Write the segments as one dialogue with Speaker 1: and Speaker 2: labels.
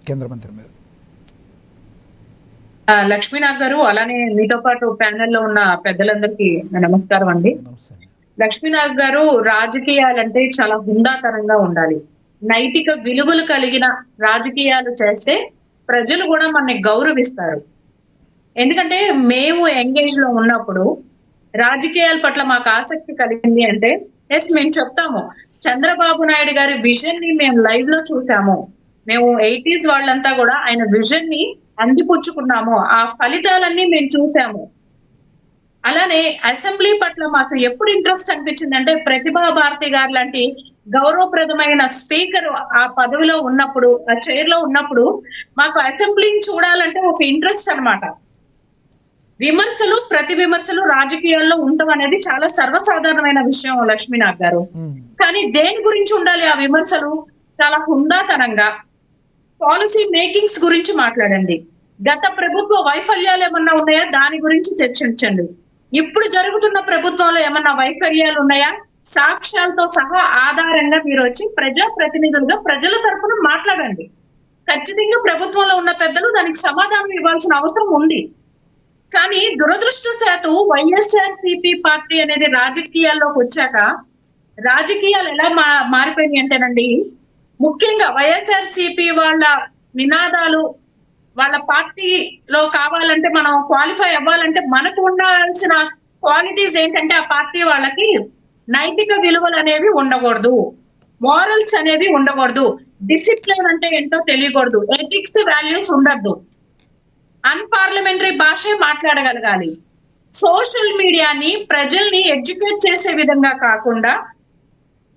Speaker 1: కేంద్ర మంత్రి మీద?
Speaker 2: లక్ష్మీనాథ్ గారు, అలానే మీతో పాటు ప్యానెల్లో ఉన్న పెద్దలందరికీ నమస్కారం అండి. లక్ష్మీనాథ్ గారు, రాజకీయాలంటే చాలా హుందాతనంగా ఉండాలి. నైతిక విలువలు కలిగిన రాజకీయాలు చేస్తే ప్రజలు కూడా మనని గౌరవిస్తారు. ఎందుకంటే మేము ఎంగేజ్ లో ఉన్నప్పుడు రాజకీయాల పట్ల మాకు ఆసక్తి కలిగింది అంటే మేము చెప్తాము. చంద్రబాబు నాయుడు గారి విజన్ ని మేము లైవ్ లో చూసాము. మేము 80s వాళ్ళంతా కూడా ఆయన విజన్ ని అందిపుచ్చుకున్నాము. ఆ ఫలితాలన్నీ మేము చూసాము. అలానే అసెంబ్లీ పట్ల మాకు ఎప్పుడు ఇంట్రెస్ట్ అనిపించిందంటే ప్రతిభా భారతి గారు లాంటి గౌరవప్రదమైన స్పీకర్ ఆ పదవిలో ఉన్నప్పుడు, ఆ చైర్ లో ఉన్నప్పుడు మాకు అసెంబ్లీని చూడాలంటే ఒక ఇంట్రెస్ట్ అన్నమాట. విమర్శలు, ప్రతి విమర్శలు రాజకీయాల్లో ఉండటం అనేది చాలా సర్వసాధారణమైన విషయం లక్ష్మీనాథ్ గారు. కానీ దేని గురించి ఉండాలి ఆ విమర్శలు? చాలా హుందాతనంగా పాలసీ మేకింగ్స్ గురించి మాట్లాడండి. గత ప్రభుత్వ వైఫల్యాలు ఏమన్నా ఉన్నాయా దాని గురించి చర్చించండి. ఇప్పుడు జరుగుతున్న ప్రభుత్వంలో ఏమన్నా వైఫల్యాలు ఉన్నాయా సాక్ష్యాలతో సహా ఆధారంగా మీరు వచ్చి ప్రజా ప్రతినిధులుగా ప్రజల తరఫున మాట్లాడండి. ఖచ్చితంగా ప్రభుత్వంలో ఉన్న పెద్దలు దానికి సమాధానం ఇవ్వాల్సిన అవసరం ఉంది. కానీ దురదృష్టవశాత్తు వైఎస్ఆర్సీపీ పార్టీ అనేది రాజకీయాల్లోకి వచ్చాక రాజకీయాలు ఎలా మారిపోయినాయి అంటేనండి, ముఖ్యంగా వైఎస్ఆర్సీపీ వాళ్ళ నినాదాలు, వాళ్ళ పార్టీలో కావాలంటే మనం క్వాలిఫై అవ్వాలంటే మనకు ఉండాల్సిన క్వాలిటీస్ ఏంటంటే ఆ పార్టీ వాళ్ళకి నైతిక విలువలు అనేవి ఉండకూడదు, మోరల్స్ అనేవి ఉండకూడదు, డిసిప్లిన్ అంటే ఏంటో తెలియకూడదు, ఎథిక్స్ వాల్యూస్ ఉండద్దు, అన్పార్లమెంటరీ భాషే మాట్లాడగలగాలి, సోషల్ మీడియాని ప్రజల్ని ఎడ్యుకేట్ చేసే విధంగా కాకుండా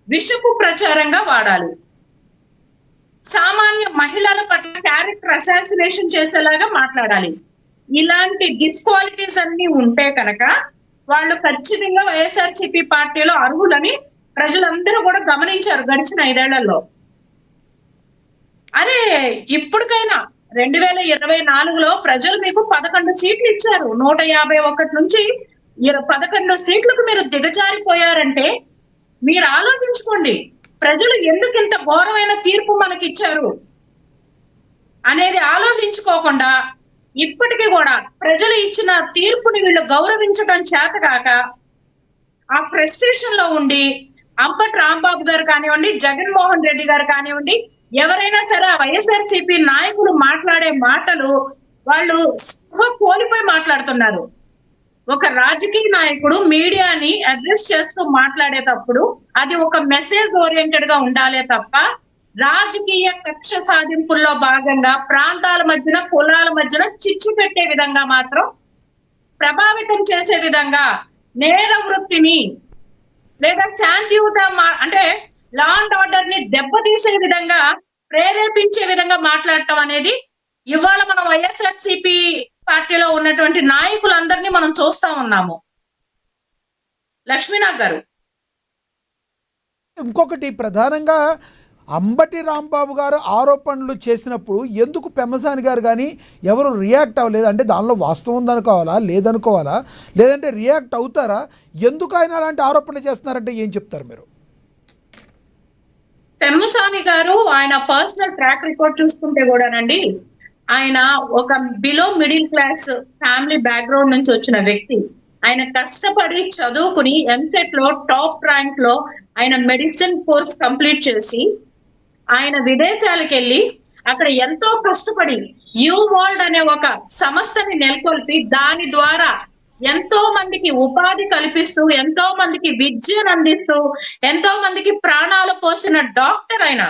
Speaker 2: విషపు ప్రచారంగా వాడాలి, సామాన్య మహిళల పట్ల క్యారెక్టర్ అసాసినేషన్ చేసేలాగా మాట్లాడాలి. ఇలాంటి డిస్క్వాలిటీస్ అన్ని ఉంటే కనుక వాళ్ళు ఖచ్చితంగా వైఎస్ఆర్సీపీ పార్టీలో అర్హులని ప్రజలందరూ కూడా గమనించారు గడిచిన 5 ఏళ్లలో. అదే ఇప్పటికైనా 2024లో ప్రజలు మీకు 11 సీట్లు ఇచ్చారు. 151 నుంచి 11 సీట్లకు మీరు దిగజారిపోయారంటే మీరు ఆలోచించుకోండి, ప్రజలు ఎందుకు ఇంత ఘోరమైన తీర్పు మనకి ఇచ్చారు అనేది ఆలోచించుకోకుండా ఇప్పటికీ కూడా ప్రజలు ఇచ్చిన తీర్పుని వీళ్ళు గౌరవించడం చేతకాక ఆ ఫ్రస్ట్రేషన్ లో ఉండి అంబటి రాంబాబు గారు కానివ్వండి, జగన్మోహన్ రెడ్డి గారు కానివ్వండి, ఎవరైనా సరే ఆ వైఎస్ఆర్సీపీ నాయకులు మాట్లాడే మాటలు వాళ్ళు కోల్పోయి మాట్లాడుతున్నారు. ఒక రాజకీయ నాయకుడు మీడియాని అడ్రస్ చేస్తూ మాట్లాడేటప్పుడు అది ఒక మెసేజ్ ఓరియంటెడ్ గా ఉండాలే తప్ప రాజకీయ కక్ష సాధింపుల్లో భాగంగా ప్రాంతాల మధ్యన, కులాల మధ్యన చిచ్చు పెట్టే విధంగా మాత్రం, ప్రభావితం చేసే విధంగా, నేర వృత్తిని లేదా శాంతియుత అంటే లా అండ్ ఆర్డర్ ని దెబ్బతీసే విధంగా, ప్రేరేపించే విధంగా మాట్లాడటం అనేది ఇవాళ మనం వైఎస్ఆర్సీపీ పార్టీలో ఉన్నటువంటి నాయకులందరినీ మనం చూస్తా ఉన్నాము. లక్ష్మీనాథ్ గారు,
Speaker 1: ఇంకొకటి ప్రధానంగా అంబటి రాంబాబు గారు ఆరోపణలు చేసినప్పుడు ఎందుకు పెమ్మసాని గారు కానీ ఎవరు రియాక్ట్ అవ్వలేదు? అంటే దానిలో వాస్తవం ఉందనుకోవాలా, లేదనుకోవాలా, లేదంటే రియాక్ట్ అవుతారా? ఎందుకు ఆయన అలాంటి ఆరోపణలు చేస్తున్నారంటే ఏం చెప్తారు మీరు?
Speaker 2: పెమ్మసాని గారు ఆయన పర్సనల్ ట్రాక్ రికార్డ్ చూసుకుంటే కూడానండి, ఆయన ఒక below middle class family background నుంచి వచ్చిన వ్యక్తి. ఆయన కష్టపడి చదువుకుని ఎంసెట్ లో టాప్ ర్యాంక్ లో ఆయన మెడిసిన్ కోర్స్ కంప్లీట్ చేసి ఆయన విదేశాలకు వెళ్ళి అక్కడ ఎంతో కష్టపడి యూ వరల్డ్ అనే ఒక సంస్థని నెలకొల్పి దాని ద్వారా ఎంతో మందికి ఉపాధి కల్పిస్తూ, ఎంతో మందికి విద్యను అందిస్తూ, ఎంతో మందికి ప్రాణాలు పోసిన డాక్టర్ ఆయన.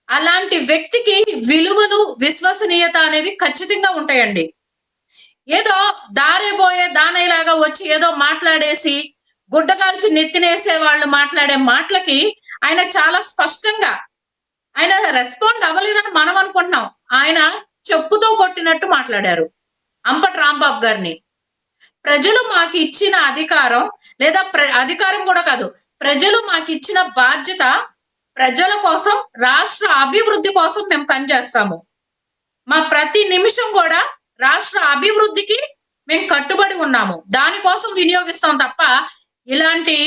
Speaker 2: అలాంటి వ్యక్తికి విలువలు, విశ్వసనీయత అనేవి ఖచ్చితంగా ఉంటాయండి. ఏదో దారేపోయే దానయ్యలాగా వచ్చి ఏదో మాట్లాడేసి గుడ్డకాల్చి నెత్తినేసే వాళ్ళు మాట్లాడే మాటలకి ఆయన చాలా స్పష్టంగా ఆయన రెస్పాండ్ అవ్వలేదని మనం అనుకుంటున్నాం. ఆయన చెప్పుతో కొట్టినట్టు మాట్లాడారు అంబటి రాంబాబు గారిని. ప్రజలు మాకు ఇచ్చిన అధికారం, లేదా అధికారం కూడా కాదు, ప్రజలు మాకు ఇచ్చిన బాధ్యత, ప్రజల కోసం, రాష్ట్ర అభివృద్ధి కోసం మేము పనిచేస్తాము. మా ప్రతి నిమిషం కూడా రాష్ట్ర అభివృద్ధికి మేము కట్టుబడి ఉన్నాము, దానికోసం వినియోగిస్తాం తప్ప ఇలాంటి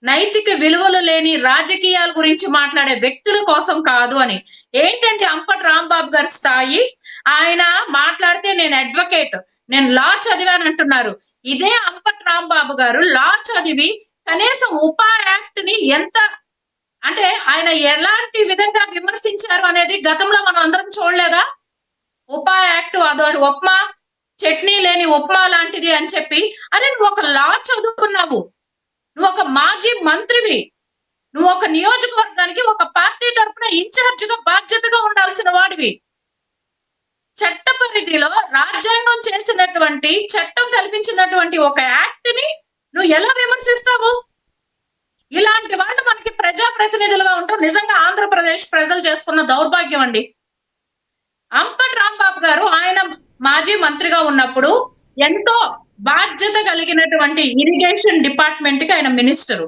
Speaker 2: నైతిక విలువలు లేని రాజకీయాల గురించి మాట్లాడే వ్యక్తుల కోసం కాదు అని. ఏంటంటే అంపటి రాంబాబు గారి స్థాయి, ఆయన మాట్లాడితే నేను అడ్వకేట్, నేను లా చదివాను అంటున్నారు. ఇదే అంపటి రాంబాబు గారు లా చదివి కనీసం ఉపా యాక్ట్ ని ఎంత అంటే ఆయన ఎలాంటి విధంగా విమర్శించారు అనేది గతంలో మనం అందరం చూడలేదా? ఉపా యాక్ట్ అదో ఉప్మా, చట్నీ లేని ఉప్మా లాంటిది అని చెప్పి. అరే నువ్వు ఒక లా చదువుకున్నావు, నువ్వు ఒక మాజీ మంత్రివి, నువ్వు ఒక నియోజకవర్గానికి ఒక పార్టీ తరఫున ఇన్ఛార్జ్ గా బాధ్యతగా ఉండాల్సిన వాడివి. చట్ట పరిధిలో రాజ్యాంగం చేసినటువంటి, చట్టం కల్పించినటువంటి ఒక యాక్ట్ ని నువ్వు ఎలా విమర్శిస్తావు? ఇలాంటి వాళ్ళు మనకి ప్రజాప్రతినిధులుగా ఉంటాం. నిజంగా ఆంధ్రప్రదేశ్ ప్రజలు చేసుకున్న దౌర్భాగ్యం అండి. అంపటి రాంబాబు గారు ఆయన మాజీ మంత్రిగా ఉన్నప్పుడు ఎంతో బాధ్యత కలిగినటువంటి ఇరిగేషన్ డిపార్ట్మెంట్ కి ఆయన మినిస్టరు.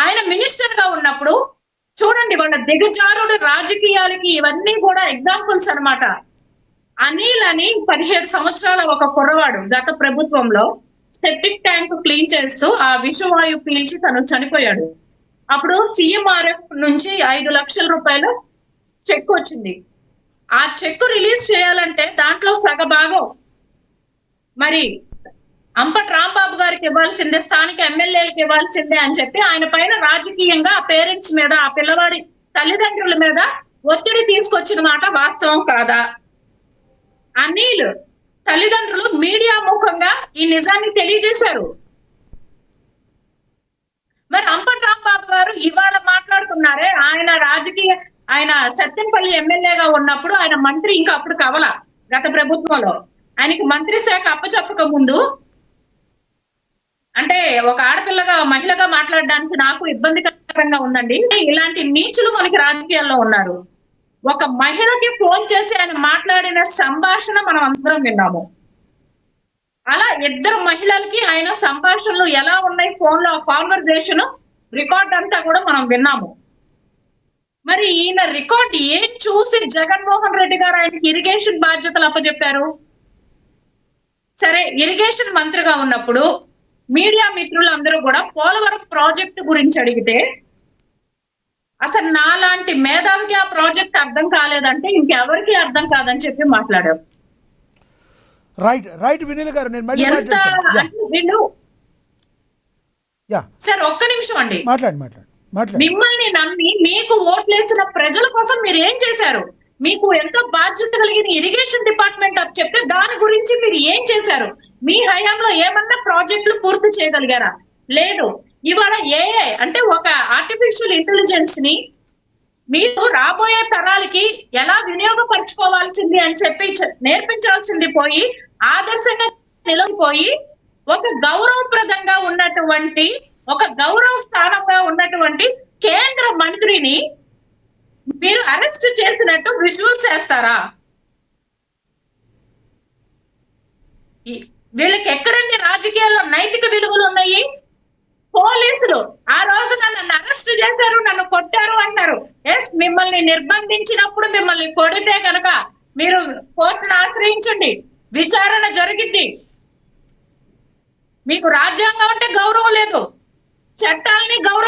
Speaker 2: ఆయన మినిస్టర్ గా ఉన్నప్పుడు చూడండి వాళ్ళ దిగజారుడు రాజకీయాలకి ఇవన్నీ కూడా ఎగ్జాంపుల్స్ అన్నమాట. అనిల్ అని 17 సంవత్సరాల ఒక కుర్రవాడు గత ప్రభుత్వంలో సెప్టిక్ ట్యాంక్ క్లీన్ చేస్తూ ఆ విషవాయు పీల్చి తను చనిపోయాడు. అప్పుడు CMRF నుంచి 5 లక్షల రూపాయలు చెక్ వచ్చింది. ఆ చెక్ రిలీజ్ చేయాలంటే దాంట్లో సగభాగం మరి అంపటి రాంబాబు గారికి ఇవ్వాల్సిందే, స్థానిక ఎమ్మెల్యేలకు ఇవ్వాల్సిందే అని చెప్పి ఆయన పైన రాజకీయంగా ఆ పేరెంట్స్ మీద, ఆ పిల్లవాడి తల్లిదండ్రుల మీద ఒత్తిడి తీసుకొచ్చిన మాట వాస్తవం కాదా? అనిల్ తల్లిదండ్రులు మీడియా ముఖంగా ఈ నిజాన్ని తెలియజేశారు. మరి అంపటి రాంబాబు గారు ఇవాళ మాట్లాడుతున్నారే, ఆయన సత్తెనపల్లి ఎమ్మెల్యేగా ఉన్నప్పుడు ఆయన మంత్రి ఇంకా అప్పుడు కవల గత ప్రభుత్వంలో ఆయనకి మంత్రి శాఖ అప్పచెప్పక ముందు, అంటే ఒక ఆడపిల్లగా మహిళగా మాట్లాడడానికి నాకు ఇబ్బందికరంగా ఉందండి. ఇలాంటి నీచులు మనకి రాజకీయాల్లో ఉన్నారు. ఒక మహిళకి ఫోన్ చేసి ఆయన మాట్లాడిన సంభాషణ మనం అందరం విన్నాము. అలా 2 మహిళలకి ఆయన సంభాషణలు ఎలా ఉన్నాయి ఫోన్ లో కాన్వర్జేషన్ రికార్డ్ అంతా కూడా మనం విన్నాము. మరి ఈయన రికార్డ్ ఏం చూసి జగన్మోహన్ రెడ్డి గారు ఆయనకి ఇరిగేషన్ బాధ్యతలు అప్పచెప్పారు? సరే, ఇరిగేషన్ మంత్రిగా ఉన్నప్పుడు మీడియా మిత్రులందరూ కూడా పోలవరం ప్రాజెక్టు గురించి అడిగితే అసలు నాలాంటి మేధావికి ఆ ప్రాజెక్ట్ అర్థం కాలేదంటే ఇంకెవరికి అర్థం కాదని చెప్పి మాట్లాడారు.
Speaker 1: రైట్ వినీల్ గారు, నేను మళ్ళీ
Speaker 2: ఎంత వీళ్ళు సార్ ఒక్క నిమిషం అండి,
Speaker 1: మాట్లాడు.
Speaker 2: మిమ్మల్ని నమ్మి మీకు ఓట్లేసిన ప్రజల కోసం మీరు ఏం చేశారు? మీకు ఎంతో బాధ్యత కలిగిన ఇరిగేషన్ డిపార్ట్మెంట్ అప్ చెప్తే దాని గురించి మీరు ఏం చేశారు? మీ హయాంలో ఏమన్నా ప్రాజెక్టులు పూర్తి చేయగలిగారా? లేదు. ఇవాళ AI అంటే ఒక ఆర్టిఫిషియల్ ఇంటెలిజెన్స్ ని మీరు రాబోయే తరాలకి ఎలా వినియోగపరచుకోవాల్సింది అని చెప్పి నేర్పించాల్సింది పోయి, ఆదర్శంగా నిలబడిపోయి ఒక గౌరవప్రదంగా ఉన్నటువంటి, ఒక గౌరవ స్థానంగా ఉన్నటువంటి కేంద్ర మంత్రిని మీరు అరెస్ట్ చేసినట్టు విజువల్స్ చేస్తారా? వీళ్ళకి ఎక్కడండి రాజకీయాల్లో నైతిక విలువలు ఉన్నాయి? పోలీసులు ఆ రోజు నన్ను అరెస్ట్ చేశారు, నన్ను కొట్టారు అంటారు. ఎస్, మిమ్మల్ని నిర్బంధించినప్పుడు మిమ్మల్ని కొడితే కనుక మీరు కోర్టును ఆశ్రయించండి, విచారణ జరిగింది. మీకు రాజ్యాంగం అంటే గౌరవం లేదు, చట్టాలని గౌరవం